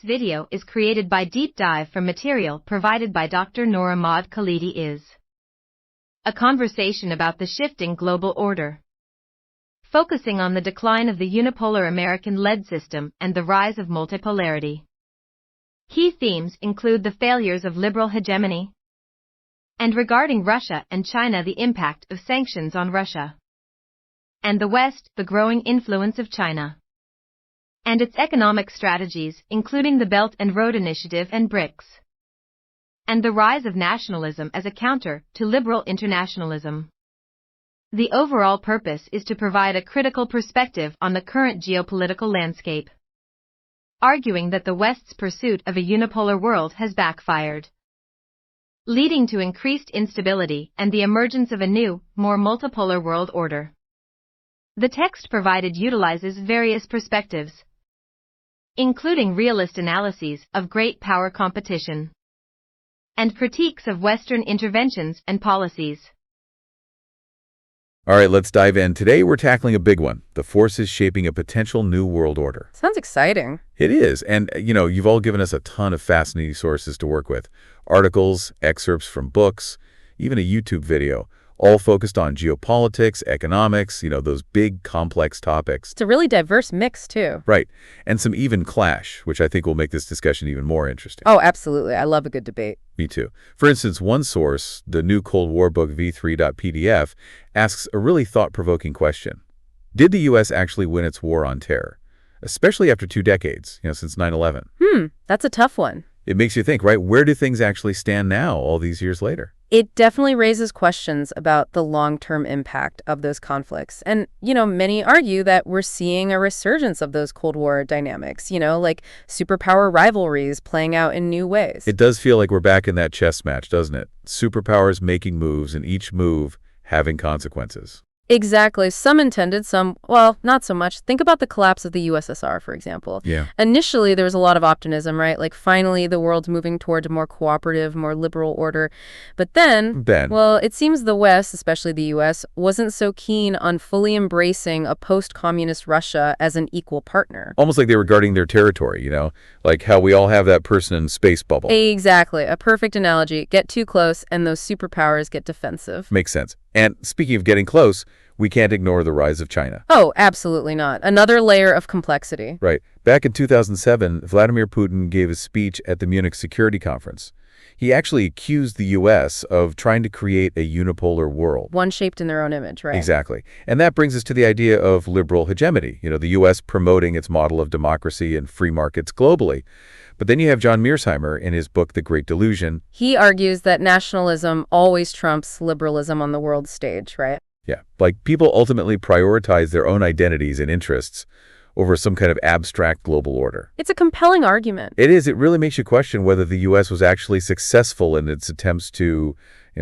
video is created by Deep Dive from material provided by Dr. Noor Ahmad Khalidi is a conversation about the shifting global order, focusing on the decline of the unipolar American-led system and the rise of multipolarity. Key themes include the failures of liberal hegemony, and regarding Russia and China, the impact of sanctions on Russia, and the West, the growing influence of China, and its economic strategies, including the Belt and Road Initiative and BRICS, and the rise of nationalism as a counter to liberal internationalism. The overall purpose is to provide a critical perspective on the current geopolitical landscape, arguing that the West's pursuit of a unipolar world has backfired, leading to increased instability and the emergence of a new, more multipolar world order. The text provided utilizes various perspectives, including realist analyses of great power competition and critiques of Western interventions and policies. All right, let's dive in. Today we're tackling a big one, the forces shaping a potential new world order. Sounds exciting. It is. And, you've all given us a ton of fascinating sources to work with. Articles, excerpts from books, even a YouTube video, all focused on geopolitics, economics, those big, complex topics. It's a really diverse mix, too. Right. And some even clash, which I think will make this discussion even more interesting. Oh, absolutely. I love a good debate. Me too. For instance, one source, the new Cold War book v3.pdf, asks a really thought-provoking question. Did the U.S. actually win its war on terror, especially after 2 decades, since 9/11? That's a tough one. It makes you think, right? Where do things actually stand now, all these years later? It definitely raises questions about the long-term impact of those conflicts. And, many argue that we're seeing a resurgence of those Cold War dynamics, like superpower rivalries playing out in new ways. It does feel like we're back in that chess match, doesn't it? Superpowers making moves and each move having consequences. Exactly. Some intended, some, well, not so much. Think about the collapse of the USSR, for example. Yeah. Initially, there was a lot of optimism, right? Like, finally, the world's moving toward a more cooperative, more liberal order. But then, well, it seems the West, especially the U.S., wasn't so keen on fully embracing a post-communist Russia as an equal partner. Almost like they were guarding their territory, like how we all have that person in space bubble. Exactly. A perfect analogy. Get too close, and those superpowers get defensive. Makes sense. And speaking of getting close, we can't ignore the rise of China. Oh, absolutely not. Another layer of complexity. Right. Back in 2007, Vladimir Putin gave a speech at the Munich Security Conference. He actually accused the U.S. of trying to create a unipolar world. One shaped in their own image, right? Exactly. And that brings us to the idea of liberal hegemony, the U.S. promoting its model of democracy and free markets globally. But then you have John Mearsheimer in his book, The Great Delusion. He argues that nationalism always trumps liberalism on the world stage, right? Yeah, like people ultimately prioritize their own identities and interests over some kind of abstract global order. It's a compelling argument. It is. It really makes you question whether the U.S. was actually successful in its attempts to,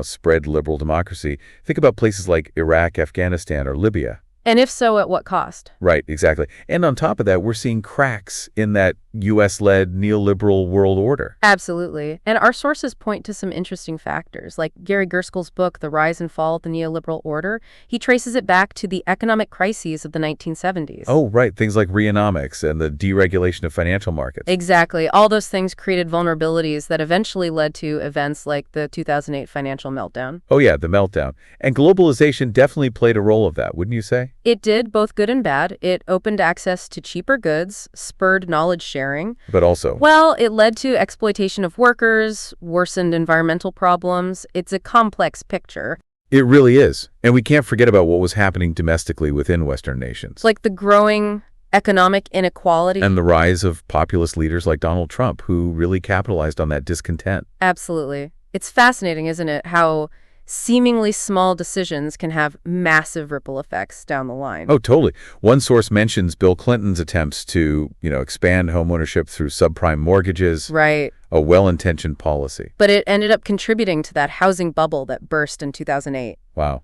spread liberal democracy. Think about places like Iraq, Afghanistan, or Libya. And if so, at what cost? Right, exactly. And on top of that, we're seeing cracks in that U.S.-led neoliberal world order. Absolutely. And our sources point to some interesting factors, like Gary Gerskel's book, The Rise and Fall of the Neoliberal Order. He traces it back to the economic crises of the 1970s. Oh, right. Things like Reaganomics and the deregulation of financial markets. Exactly. All those things created vulnerabilities that eventually led to events like the 2008 financial meltdown. Oh, yeah, the meltdown. And globalization definitely played a role of that, wouldn't you say? It did, both good and bad. It opened access to cheaper goods, spurred knowledge sharing. But also, well, it led to exploitation of workers, worsened environmental problems. It's a complex picture. It really is. And we can't forget about what was happening domestically within Western nations. Like the growing economic inequality. And the rise of populist leaders like Donald Trump, who really capitalized on that discontent. Absolutely. It's fascinating, isn't it, how seemingly small decisions can have massive ripple effects down the line. Oh, totally. One source mentions Bill Clinton's attempts to, expand homeownership through subprime mortgages. Right. A well-intentioned policy. But it ended up contributing to that housing bubble that burst in 2008. Wow.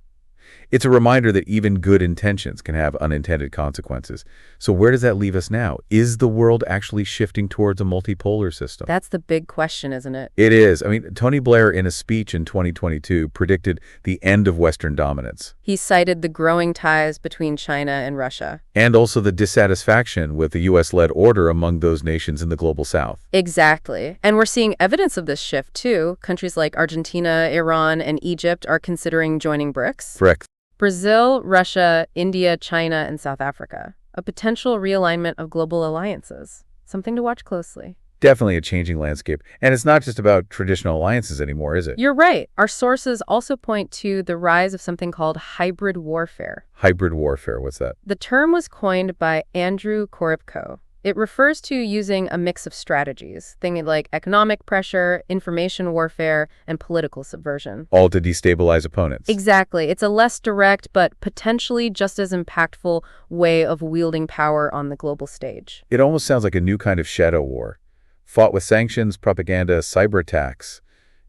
It's a reminder that even good intentions can have unintended consequences. So where does that leave us now? Is the world actually shifting towards a multipolar system? That's the big question, isn't it? It is. I mean, Tony Blair, in a speech in 2022, predicted the end of Western dominance. He cited the growing ties between China and Russia. And also the dissatisfaction with the U.S.-led order among those nations in the global south. Exactly. And we're seeing evidence of this shift, too. Countries like Argentina, Iran, and Egypt are considering joining BRICS. Correct. Brazil, Russia, India, China, and South Africa. A potential realignment of global alliances. Something to watch closely. Definitely a changing landscape. And it's not just about traditional alliances anymore, is it? You're right. Our sources also point to the rise of something called hybrid warfare. Hybrid warfare, what's that? The term was coined by Andrew Korybko. It refers to using a mix of strategies, things like economic pressure, information warfare, and political subversion. All to destabilize opponents. Exactly. It's a less direct but potentially just as impactful way of wielding power on the global stage. It almost sounds like a new kind of shadow war, fought with sanctions, propaganda, cyber attacks,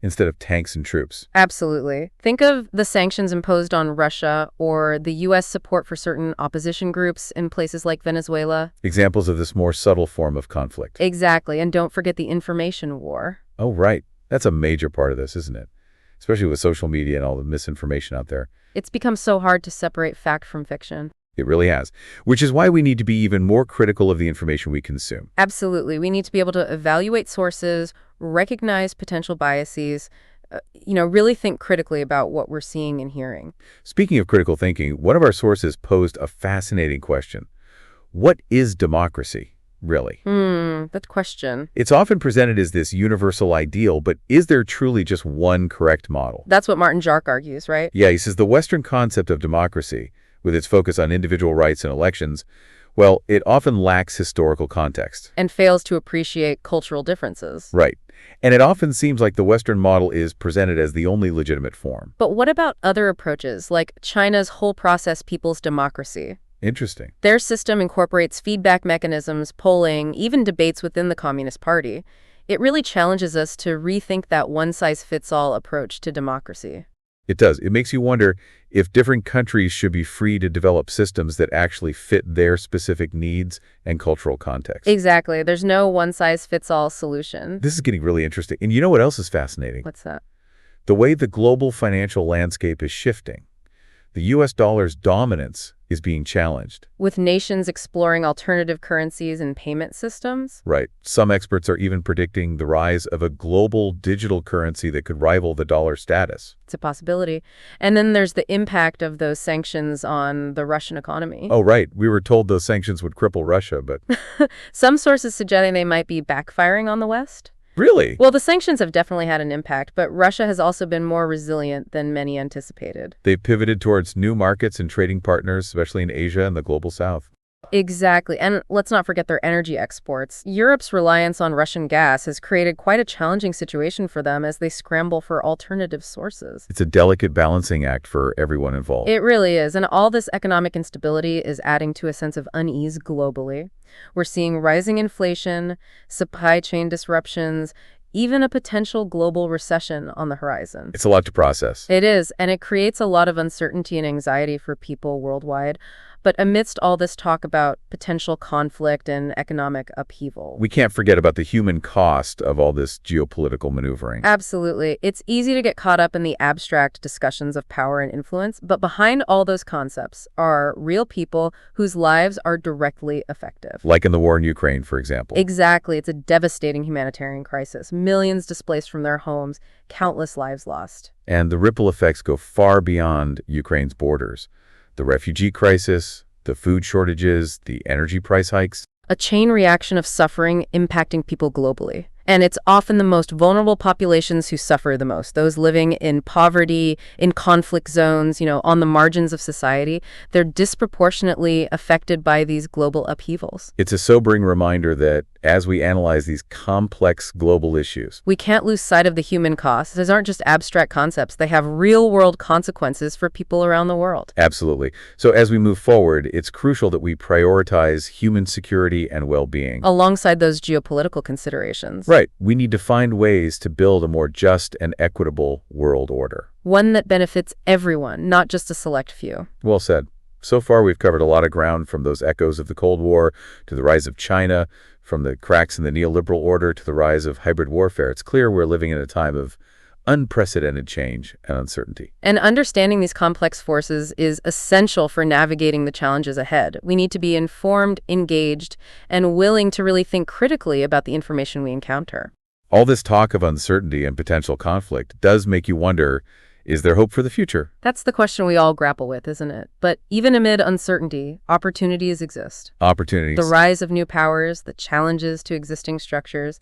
instead of tanks and troops. Absolutely. Think of the sanctions imposed on Russia or the U.S. support for certain opposition groups in places like Venezuela. Examples of this more subtle form of conflict. Exactly. And don't forget the information war. Oh, right. That's a major part of this, isn't it? Especially with social media and all the misinformation out there. It's become so hard to separate fact from fiction. It really has. Which is why we need to be even more critical of the information we consume. Absolutely. We need to be able to evaluate sources, recognize potential biases, really think critically about what we're seeing and hearing. Speaking of critical thinking, one of our sources posed a fascinating question. What is democracy, really? That question. It's often presented as this universal ideal, but is there truly just one correct model? That's what Martin Jark argues, right? Yeah, he says the Western concept of democracy, with its focus on individual rights and elections, well, it often lacks historical context. And fails to appreciate cultural differences. Right. And it often seems like the Western model is presented as the only legitimate form. But what about other approaches, like China's whole process people's democracy? Interesting. Their system incorporates feedback mechanisms, polling, even debates within the Communist Party. It really challenges us to rethink that one-size-fits-all approach to democracy. It does. It makes you wonder if different countries should be free to develop systems that actually fit their specific needs and cultural context. Exactly. There's no one-size-fits-all solution. This is getting really interesting. And you know what else is fascinating? What's that? The way the global financial landscape is shifting. The U.S. dollar's dominance is being challenged. With nations exploring alternative currencies and payment systems? Right. Some experts are even predicting the rise of a global digital currency that could rival the dollar status. It's a possibility. And then there's the impact of those sanctions on the Russian economy. Oh, right. We were told those sanctions would cripple Russia, but... Some sources suggesting they might be backfiring on the West. Really? Well, the sanctions have definitely had an impact, but Russia has also been more resilient than many anticipated. They've pivoted towards new markets and trading partners, especially in Asia and the global south. Exactly. And let's not forget their energy exports. Europe's reliance on Russian gas has created quite a challenging situation for them as they scramble for alternative sources. It's a delicate balancing act for everyone involved. It really is. And all this economic instability is adding to a sense of unease globally. We're seeing rising inflation, supply chain disruptions, even a potential global recession on the horizon. It's a lot to process. It is, and it creates a lot of uncertainty and anxiety for people worldwide. But amidst all this talk about potential conflict and economic upheaval, we can't forget about the human cost of all this geopolitical maneuvering. Absolutely. It's easy to get caught up in the abstract discussions of power and influence, but behind all those concepts are real people whose lives are directly affected. Like in the war in Ukraine, for example. Exactly. It's a devastating humanitarian crisis. Millions displaced from their homes, countless lives lost. And the ripple effects go far beyond Ukraine's borders. The refugee crisis, the food shortages, the energy price hikes. A chain reaction of suffering impacting people globally. And it's often the most vulnerable populations who suffer the most. Those living in poverty, in conflict zones, on the margins of society. They're disproportionately affected by these global upheavals. It's a sobering reminder that as we analyze these complex global issues, we can't lose sight of the human costs. These aren't just abstract concepts. They have real-world consequences for people around the world. Absolutely. So as we move forward, it's crucial that we prioritize human security and well-being. Alongside those geopolitical considerations. Right. We need to find ways to build a more just and equitable world order. One that benefits everyone, not just a select few. Well said. So far, we've covered a lot of ground, from those echoes of the Cold War to the rise of China, from the cracks in the neoliberal order to the rise of hybrid warfare. It's clear we're living in a time of unprecedented change and uncertainty. And understanding these complex forces is essential for navigating the challenges ahead. We need to be informed, engaged, and willing to really think critically about the information we encounter. All this talk of uncertainty and potential conflict does make you wonder, is there hope for the future? That's the question we all grapple with, isn't it? But even amid uncertainty, opportunities exist. Opportunities. The rise of new powers, the challenges to existing structures,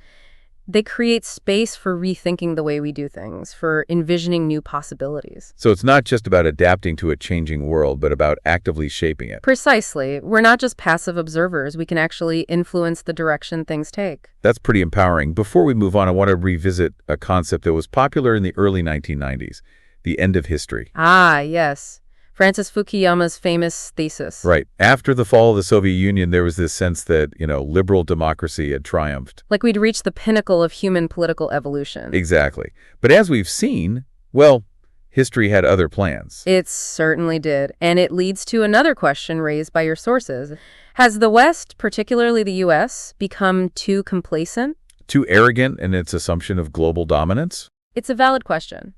they create space for rethinking the way we do things, for envisioning new possibilities. So it's not just about adapting to a changing world, but about actively shaping it. Precisely. We're not just passive observers. We can actually influence the direction things take. That's pretty empowering. Before we move on, I want to revisit a concept that was popular in the early 1990s, the end of history. Ah, yes. Francis Fukuyama's famous thesis. Right. After the fall of the Soviet Union, there was this sense that, liberal democracy had triumphed. Like we'd reached the pinnacle of human political evolution. Exactly. But as we've seen, well, history had other plans. It certainly did. And it leads to another question raised by your sources. Has the West, particularly the U.S., become too complacent? Too arrogant in its assumption of global dominance? It's a valid question.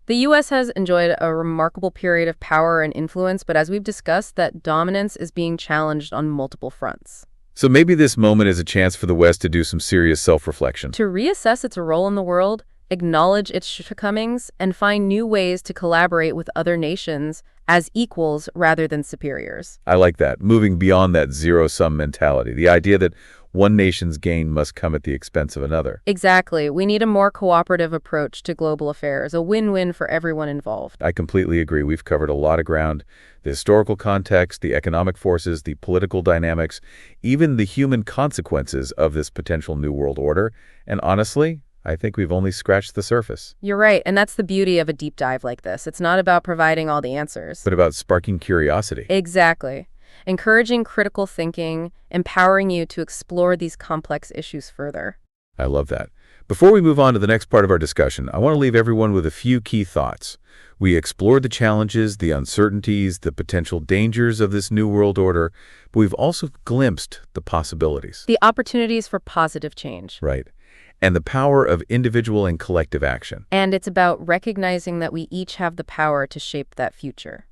The U.S. has enjoyed a remarkable period of power and influence, but as we've discussed, that dominance is being challenged on multiple fronts. So maybe this moment is a chance for the West to do some serious self-reflection. To reassess its role in the world, acknowledge its shortcomings, and find new ways to collaborate with other nations as equals rather than superiors. I like that, moving beyond that zero-sum mentality, the idea that one nation's gain must come at the expense of another. Exactly. We need a more cooperative approach to global affairs, a win-win for everyone involved. I completely agree. We've covered a lot of ground. The historical context, the economic forces, the political dynamics, even the human consequences of this potential new world order. And honestly, I think we've only scratched the surface. You're right, and that's the beauty of a deep dive like this. It's not about providing all the answers, but about sparking curiosity. Exactly. Encouraging critical thinking, empowering you to explore these complex issues further. I love that. Before we move on to the next part of our discussion, I want to leave everyone with a few key thoughts. We explored the challenges, the uncertainties, the potential dangers of this new world order, but we've also glimpsed the possibilities. The opportunities for positive change. Right. And the power of individual and collective action. And it's about recognizing that we each have the power to shape that future.